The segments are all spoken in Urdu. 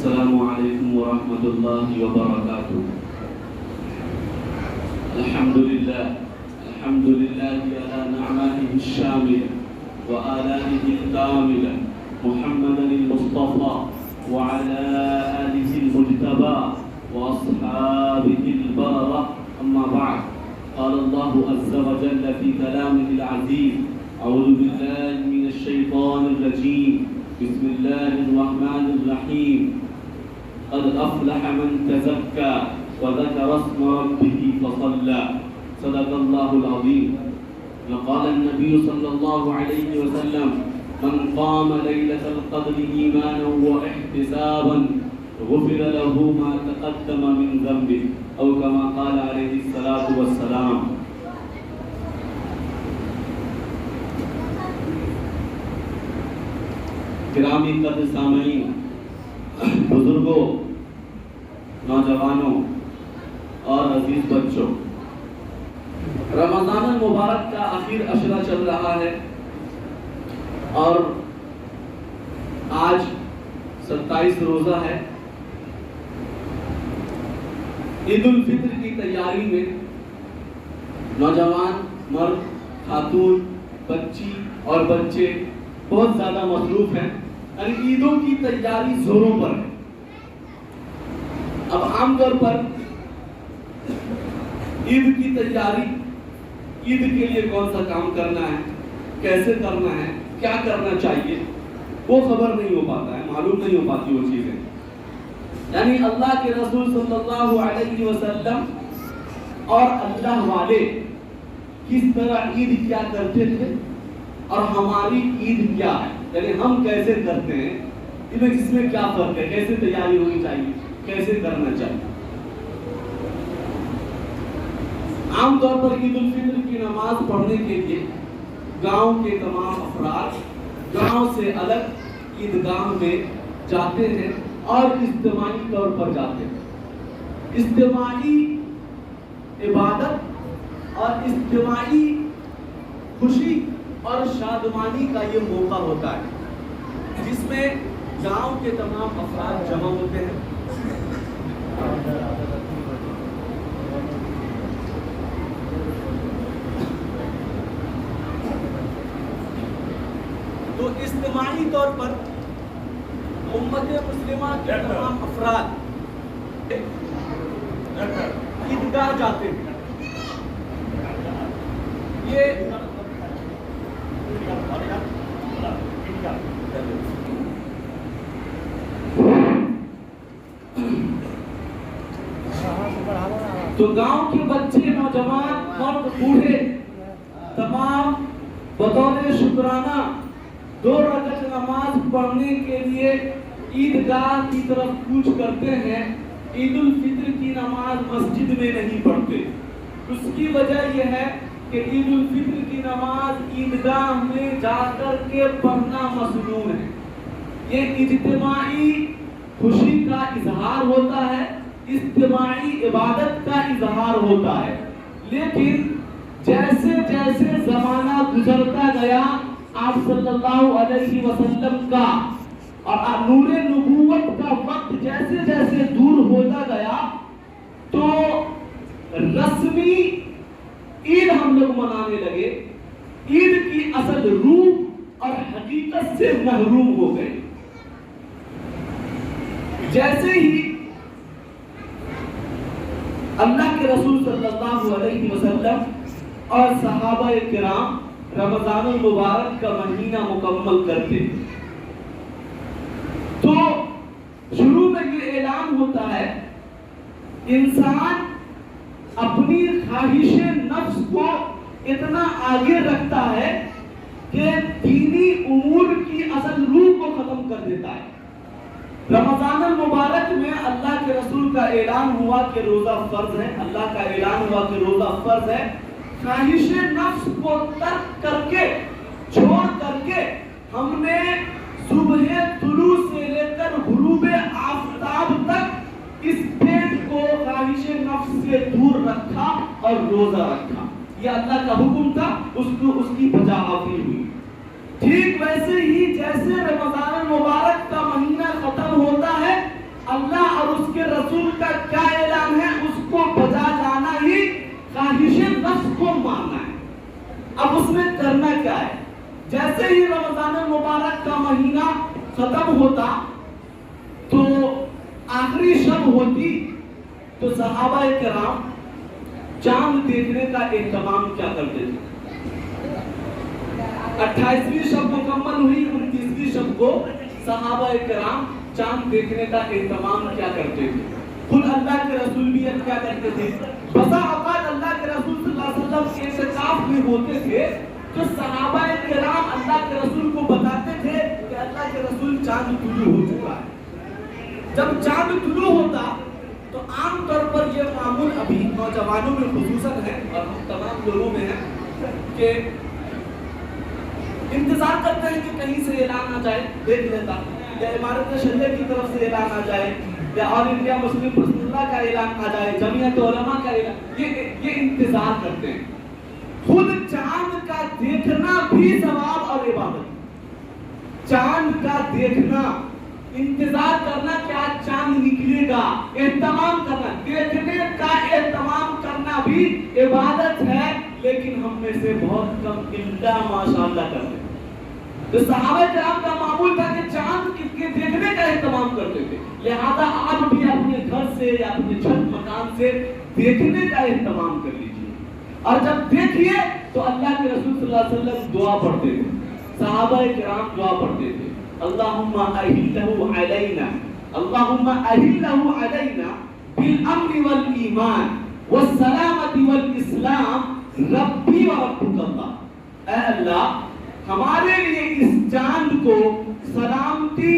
السلام علیکم ورحمۃ اللہ وبرکاتہ۔ الحمد للہ علی نعمته الشاملة وآلائه الكاملة محمد المصطفى وعلى آله المجتبى وأصحابه البررة، أما بعد، قال الله عز وجل في كلامه العزيز: أعوذ بالله من الشيطان الرجيم، بسم الله الرحمن الرحيم، قد أفلح من تزكى وذكر اسم ربه فصلى، صدق الله العظيم۔ وقال النبي صلى الله عليه وسلم: من قام ليلة القدر إيمانا واحتسابا غفر له ما تقدم من ذنبه، أو كما قال عليه الصلاة والسلام۔ گرامی قدر سامعین، بزرگوں، نوجوانوں اور عزیز بچوں، رمضان المبارک کا آخر عشرہ چل رہا ہے اور آج 27 روزہ ہے۔ عید الفطر کی تیاری میں نوجوان، مرد، خاتون، بچی اور بچے بہت زیادہ مصروف ہیں، یعنی عیدوں کی تیاری زوروں پر ہے۔ اب عام طور پر عید کی تیاری، عید کے لیے کون سا کام کرنا ہے، کیسے کرنا ہے، کیا کرنا چاہیے، وہ خبر نہیں ہو پاتا ہے، معلوم نہیں ہو پاتی وہ چیزیں۔ یعنی اللہ کے رسول صلی اللہ علیہ وسلم اور اللہ والے کس طرح عید کیا کرتے تھے اور ہماری عید کیا ہے، یعنی ہم کیسے کرتے ہیں، اس میں کیا فرق ہے، کیسے تیاری ہونی چاہیے، کیسے کرنا چاہیے۔ عام طور پر عید الفطر کی نماز پڑھنے کے لیے گاؤں کے تمام افراد گاؤں سے الگ عیدگاہ میں جاتے ہیں اور اجتماعی طور پر جاتے ہیں۔ اجتماعی عبادت اور اجتماعی خوشی اور شادمانی کا یہ موقع ہوتا ہے جس میں گاؤں کے تمام افراد جمع ہوتے ہیں۔ تو اجتماعی طور پر امت مسلمہ کے تمام افراد عیدگاہ جاتے ہیں۔ یہ تو گاؤں کے بچے، نوجوان، مرد، بوڑھے تمام بطور شکرانہ 2 رکعت نماز پڑھنے کے لیے عیدگاہ کی طرف کوچ کرتے ہیں۔ عید الفطر کی نماز مسجد میں نہیں پڑھتے۔ اس کی وجہ یہ ہے کہ عید الفطر کی نماز عیدگاہ میں جا کر کے پڑھنا مسنون ہے۔ یہ اجتماعی خوشی کا اظہار ہوتا ہے، اجتماعی عبادت کا اظہار ہوتا ہے۔ لیکن جیسے جیسے زمانہ گزرتا گیا، آپ صلی اللہ علیہ وسلم کا اور نور نبوت کا وقت جیسے جیسے دور ہوتا گیا تو رسمی عید ہم لوگ منانے لگے، عید کی اصل روح اور حقیقت سے محروم ہو گئے۔ جیسے ہی اللہ کے رسول صلی اللہ علیہ وسلم اور صحابہ کرام رمضان المبارک کا مہینہ مکمل کرتے تو شروع میں یہ اعلان ہوتا ہے، انسان اپنی خواہش نفس کو اتنا آگے رکھتا ہے کہ دینی امور کی اصل روح کو ختم کر دیتا ہے۔ رمضان المبارک میں اللہ کے رسول کا اعلان ہوا کہ روزہ فرض ہے، اللہ کا اعلان ہوا کہ روزہ فرض ہے۔ خواہش نفس کو ترک کر کے، چھوڑ کر کے، ہم نے صبح طلوع سے لے کر غروب آفتاب تک اس پیٹ کو خواہش نفس سے دور رکھا اور روزہ رکھا۔ یہ اللہ کا حکم تھا، اس کی بجا آوری ہوئی۔ ٹھیک ویسے ہی جیسے رمضان المبارک کا مہینہ ختم ہوتا ہے نفس کو مارنا ہے. اب اس میں کرنا کیا ہے؟ جیسے ہی رمضان المبارک کا مہینہ ختم ہوتا تو آخری شب ہوتی تو صحابہ کرام چاند دیکھنے کا اہتمام کیا کرتے تھے. 28ویں شب مکمل ہوئی، 29ویں شب کو صحابہ کرام چاند دیکھنے کا اہتمام کیا کرتے تھے. خود اللہ کے رسول بھی کیا کرتے تھے. بسا اوقات اللہ کے رسول صلی اللہ علیہ وسلم اعتکاف میں ہوتے تھے تو صحابہ کرام اللہ کے رسول کو بتاتے تھے کہ اللہ کے رسول چاند طلوع ہو چکا ہے. جب چاند طلوع ہوتا تو عام طور پر یہ معمول ابھی نوجوانوں میں خصوصاً ہے اور ہم تمام لوگوں میں ہے کہ انتظار کرتے ہیں کہ کہیں سے اعلان آ جائے، دیکھ لیتا، یا امارت شریعہ کی طرف سے اعلان آ جائے، یا آل انڈیا مسلم پرسنل اللہ کا اعلان آ جائے، جمعیت علماء کا اعلان. یہ انتظار کرتے ہیں. خود چاند کا دیکھنا بھی ثواب اور عبادت. چاند کا دیکھنا، انتظار کرنا کہ آج چاند نکلے گا، اہتمام کرنا، دیکھنے کا اہتمام کرنا بھی عبادت ہے. لیکن ہم میں سے بہت کم الا ماشاءاللہ کرتے ہیں. تو صحابہ کرام کا معمول تھا کہ چاند کے دیکھنے کا اہتمام کرتے تھے. لہذا آپ بھی اپنے گھر سے یا اپنے چھت مکان سے دیکھنے کا اہتمام کر لیجیے. اور جب دیکھیے تو اللہ کے رسول صلی اللہ علیہ وسلم دعا پڑھتے تھے، صحابہ کرام دعا پڑھتے تھے. اللہم اہلہ علینا، اللہم اہلہ علینا بالامن والایمان والسلامت والاسلام ربی و ربک اللہ. اے اللہ ہمارے لیے اس چاند کو سلامتی،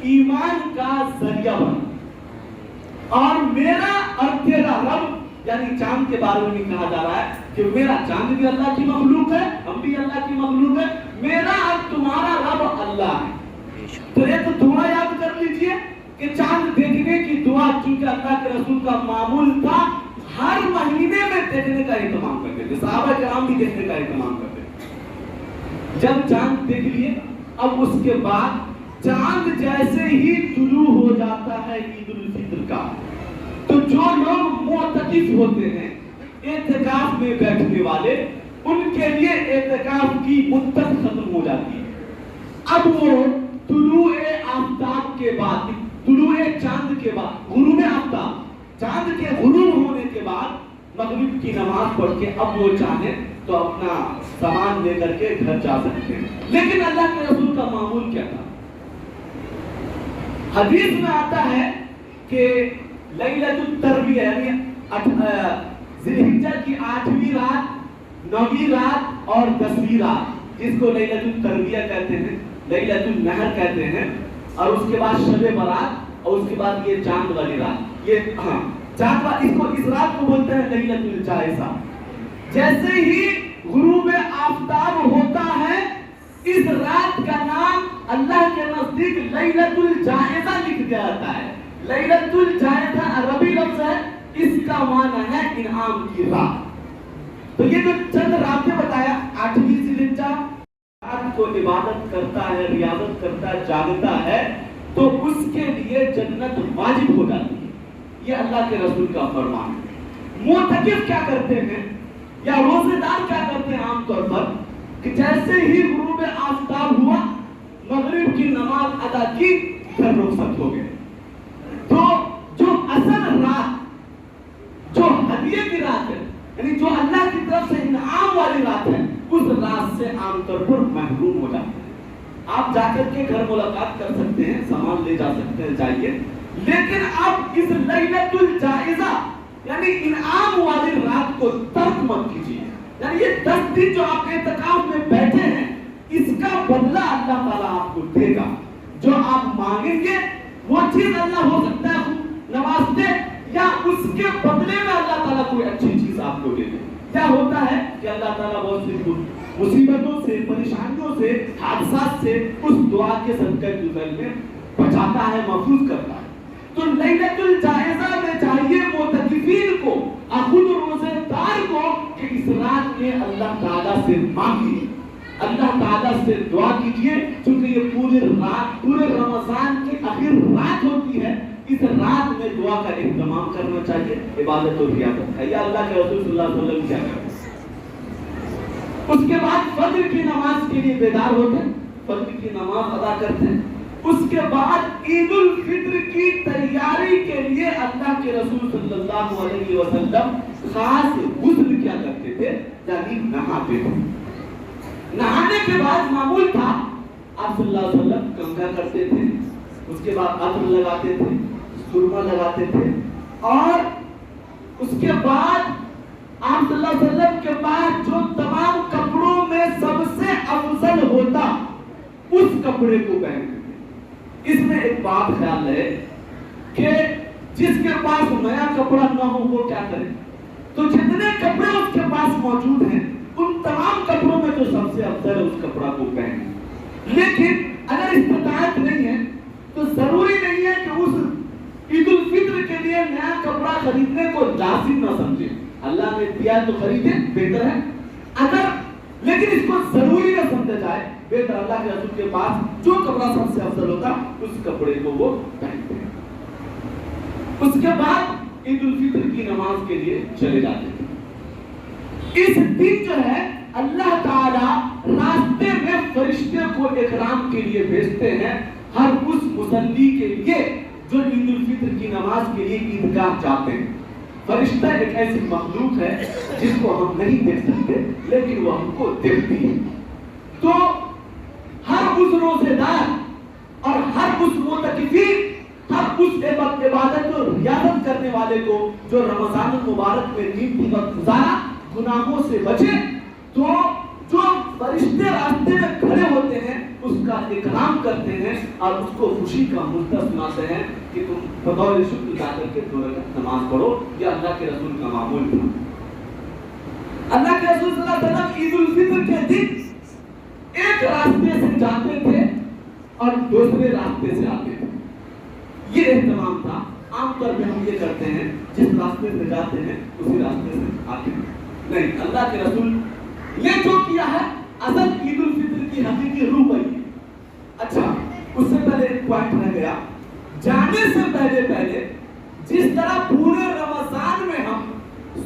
ایمان کا ذریعہ بنا، اور میرا اور تیرا رب، یعنی چاند کے بارے میں کہا جا رہا ہے کہ میرا چاند بھی اللہ کی مخلوق ہے، ہم بھی اللہ کی مخلوق ہے، میرا اور تمہارا رب اللہ ہے. تو ایک دعا یاد کر لیجئے کہ چاند دیکھنے کی دعا، چونکہ اللہ کے رسول کا معمول تھا ہر مہینے میں دیکھنے کا اہتمام کرتے تھے. صحابہ کرام بھی دیکھنے کا اہتمام کرتے تھے. جب چاند دیکھ لیے، اب اس کے بعد چاند جیسے ہی طلوع ہو جاتا ہے عید الفطر کا، تو جو لوگ معتکف ہوتے ہیں، اعتکاف میں بیٹھنے والے، ان کے لیے اعتکاف کی مدت ختم ہو جاتی ہے. اب وہ طلوع آفتاب کے بعد، طلوع چاند کے بعد، غروب آفتاب، چاند کے غروب ہونے کے بعد مغرب کی نماز پڑھ کے اب وہ چاہیں تو اپنا سامان لے کر کے گھر جا سکتے ہیں. لیکن اللہ کے رسول کا معمول کیا تھا؟ حدیث میں آتا ہے کہ لیلۃ الترویہ، یعنی ذی الحجہ کی 8ویں رات، 9ویں رات اور 10ویں رات، جس کو لیلۃ الترویہ کہتے ہیں، لیلۃ النحر کہتے ہیں، اور اس کے بعد شب برات، اور اس کے بعد یہ چاند والی رات، یہ چاند والی، اس رات کو بولتے ہیں لیلۃ الجائزہ. جیسے ہی غروب آفتاب ہوتا ہے، اس رات کا نام اللہ کے نزدیک لیلۃ الجائزہ لکھ دیا جاتا ہے. لیلۃ الجائزہ عربی لفظ ہے، اس کا معنی ہے انعام کی رات. تو یہ جو چند راتیں بتایا، 8ویں ذی الحجہ، رات کو عبادت کرتا ہے، ریاضت کرتا ہے، جاگتا ہے، تو اس کے لیے جنت واجب ہو جاتی ہے. یہ اللہ کے رسول کا فرمان ہے. معتکف کیا کرتے ہیں یا روزے دار کیا کرتے ہیں عام طور پر کہ جیسے ہی غروب آفتاب ہوا، مغرب کی نماز ادا کی، گھر رخصت ہو گئے. تو جو اصل رات، جو ہدیے کی رات ہے، یعنی جو اللہ کی طرف سے انعام والی رات ہے، اس رات سے عام طور پر محروم ہو جاتے ہیں. آپ جا کر کے گھر ملاقات کر سکتے ہیں، سامان لے جا سکتے ہیں، جائیے، لیکن آپ اس لیلۃ الجائزہ یعنی انعام والی رات کو ترک مت کیجیے. یعنی یہ 10 دن جو آپ اعتکاف میں بیٹھے ہیں، اس کا بدلہ اللہ تعالیٰ آپ کو دے گا. جو آپ مانگیں گے وہ چیز اللہ ہو سکتا ہے نواز دے، یا اس کے بدلے میں اللہ تعالیٰ کوئی اچھی چیز آپ کو دے دے. کیا ہوتا ہے کہ اللہ تعالیٰ بہت سی مصیبتوں سے، پریشانیوں سے، حادثات سے اس دعا کے صدقے گزر میں بچاتا ہے، محفوظ کرتا ہے. تو لیلۃ الجائزہ میں چاہیے معتکفین کو، خود روزے دار کو، کہ اس رات میں اللہ تعالیٰ سے مانگیے، اللہ تعالیٰ سے دعا کیجیے، چونکہ یہ پوری رات، پورے رمضان کی آخر رات ہوتی ہے. اس رات میں دعا کا اہتمام کرنا چاہیے. عبادت و ریاضت ہے. یا اللہ کے رسول صلی اللہ علیہ وسلم کیا کرتے ہیں؟ اس کے بعد فجر کی نماز کے لیے بیدار ہوتے ہیں، فجر کی نماز ادا کرتے ہیں. اس کے بعد عید الفطر کی تیاری کے لیے اللہ کے رسول صلی اللہ علیہ وسلم خاص غسل کیا کرتے تھے، یعنی نہاتے تھے. نہانے کے بعد معمول تھا آپ صلی اللہ علیہ وسلم کنگھا کرتے تھے، اس کے بعد عطر لگاتے تھے، سرما لگاتے تھے، اور اس کے بعد آپ صلی اللہ علیہ وسلم کے بعد جو تمام کپڑوں میں سب سے افضل ہوتا اس کپڑے کو پہنتے تھے. اس میں ایک بات خیال ہے کہ جس کے پاس نیا کپڑا نہ ہو وہ کیا کرے، تو جتنے کپڑے اس کے پاس موجود ہیں ان تمام کپڑوں میں جو سب سے افضل ہے اس کپڑا کو پہنے. لیکن اگر استطاعت نہیں ہے تو ضروری نہیں ہے کہ اس عید الفطر کے لیے نیا کپڑا خریدنے کو لازم نہ سمجھے. اللہ نے دیا تو خریدے، بہتر ہے. اگر لیکن اس کو ضروری نہ سمجھا جائے، بہتر اللہ کے رسول کے پاس جو کپڑا سب سے افضل ہوتا اس کپڑے کو وہ پہنتے ہیں. اس کے بعد عید الفطر کی نماز کے لیے چلے جاتے ہیں. اس دن جو ہے اللہ تعالی راستے میں فرشتے کو اکرام کے لیے بھیجتے ہیں ہر اس مصلی کے لیے جو عید الفطر کی نماز کے لیے عیدگاہ جاتے ہیں. فرشتہ ایک ایسی مخلوق ہے جس کو ہم نہیں دیکھ سکتے لیکن وہ ہم کو دیکھتی ہے. تو ہر اس روزے دار اور ہر اس معتکفی، ہر اس عبادت اور ریاضت کرنے والے کو جو رمضان المبارک میں قیمتی وقت گزارا گناہوں سے بچے، تو جو فرشتے راستے میں کھڑے ہوتے ہیں اس کا اکرام کرتے ہیں اور اس کو خوشی کا مدعا سناتے ہیں کہ تم بطور شکر جا کر کے 2 رکعت نماز پڑھو. یہ اللہ کے رسول کا معمول تھا. اللہ کے رسول صلی اللہ علیہ وسلم عید الفطر کے دن ایک راستے سے جاتے تھے اور دوسرے راستے سے آتے تھے. یہ اہتمام تھا. عام طور پہ ہم یہ کرتے ہیں جس راستے سے جاتے ہیں اسی راستے سے آتے ہیں. نہیں، اللہ کے رسول نے جو کیا ہے اصل عید الفطر کی حقیقی روح وہی ہے. اچھا، اس سے پہلے ایک پوائنٹ رہ گیا. جانے سے پہلے جس طرح پورے رمضان میں ہم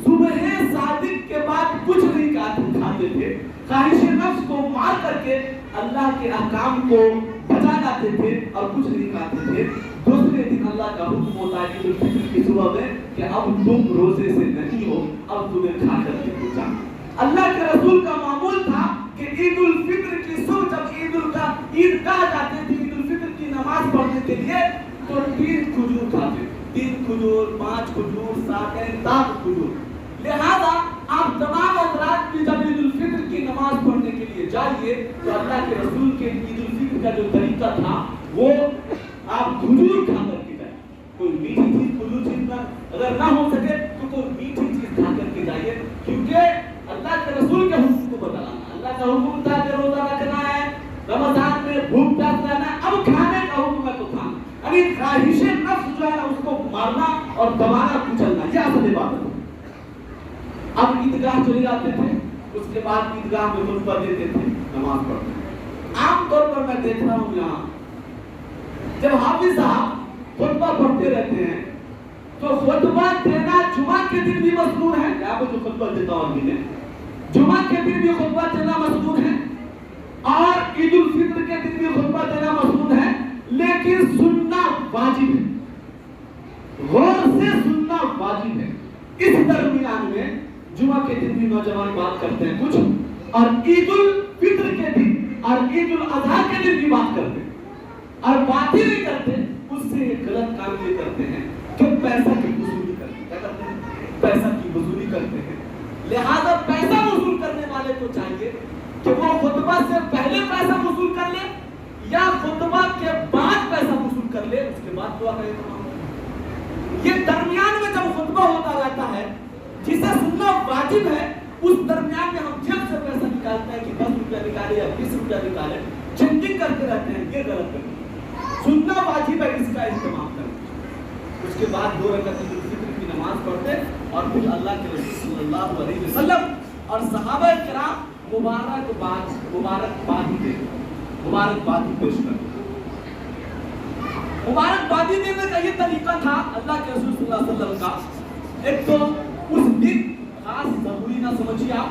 صبح صادق کے بعد کچھ نہیں کھاتے تھے، خواہش نفس کو مار کر کے اللہ کے احکام کو بچا جاتے تھے اور کچھ نہیں کھاتے تھے، دوسرے دن اللہ کا حکم ہوتا ہے عید الفطر کی صبح میں کہ اب تم روزے سے نہیں ہو، اب تمہیں کھا کر کے پوچھا. اللہ کے رسول کا معمول تھا کہ عید الفطر کی صبح جب عیدگاہ جاتے تھے عید الفطر کی نماز پڑھنے کے لیے تو 3 کھجور کھاتے، 3 کھجور، 5 کھجور، 7 کھجور. لہذا آپ تمام حضرات بھی جب عید الفطر کی نماز پڑھنے کے لیے جائیے تو اللہ کے رسول کے عید الفطر کا جو طریقہ تھا وہ آپ کھجور کھا کر کے جائیں. کوئی میٹھی چیز کھجور چیز اگر نہ ہو سکے تو کوئی میٹھی چیز کھا کر کے جائیے، کیونکہ اللہ کے رسول کے حکم کو بتانا. اللہ کا حکم تھا کہ روزہ رکھنا ہے، رمضان میں بھوک پیاس رہنا ہے، اب کھانے کا حکم ہے تو کھانا. یعنی خواہش نفس جو ہے اس کو مارنا اور دبانا کچلنا، یہ اصل عبادت ہے. اب عیدگاہ چلے جاتے تھے، اس کے بعد عیدگاہ میں خطبہ دیتے تھے، نماز پڑھتے. عام طور پر میں دیکھ رہا ہوں یہاں جب حافظ صاحب خطبہ پڑھتے رہتے ہیں تو خطبہ دینا جمعہ کے دن بھی مسنون ہے. یہاں پہ جو خطبہ دیتا ہوں ابھی نے جمعہ کے دن بھی خطبہ دینا مسنون ہے اور عید الفطر کے دن بھی خطبہ دینا مسنون ہے، لیکن سننا واجب ہے، غور سے سننا واجب ہے. اس درمیان میں جمعہ کے دن بھی نوجوان بات کرتے ہیں کچھ، اور عید الفطر کے دن اور عید الاضحیٰ کے دن بھی بات کرتے ہیں، اور بات ہی نہیں کرتے. اس سے ایک غلط کام یہ کرتے ہیں کہ پیسہ کی وصولی کرتے ہیں. کیا کرتے ہیں؟ پیسہ کی وصولی کرتے ہیں. لہذا پیسہ وصول کرنے والے کو چاہیے کہ وہ خطبہ سے پہلے پیسہ وصول کر لے یا خطبہ کے بعد پیسہ وصول کر لے، اس کے بعد دعا کرے. یہ درمیان میں جب خطبہ ہوتا رہتا ہے جسے سننا واجب ہے، اس درمیان میں ہم جب سے پیسہ نکالتے ہیں کہ 10 روپیہ نکالے یا 20 روپیہ نکالے، چینجنگ کرتے رہتے ہیں. یہ غلط کرتے ہیں. سننا واجب ہے، اس کا اہتمام کریں. اس کے بعد 2 رکعت عید الفطر کی نماز پڑھتے اور پھر اللہ کے رسول صلی اللہ علیہ وسلم اور صحابہ کرام مبارکبادی پیش کرتے. مبارکبادی دینے کا یہ طریقہ تھا اللہ کے رسول صلی اللہ علیہ وسلم کا. ایک تو اس دن خاص ضروری نہ سمجھیے آپ،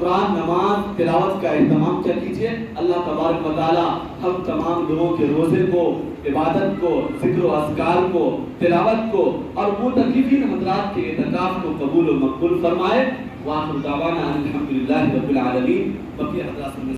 قرآن نماز تلاوت کا اہتمام کیا کیجیے. اللہ تبارک و تعالی ہم تمام لوگوں کے روزے کو، عبادت کو، ذکر و اذکار کو، تلاوت کو اور معتکفین حضرات کے اعتکاف کو قبول و مقبول فرمائے. وآخر دعوانا الحمدللہ رب العالمین. بقیہ حضرات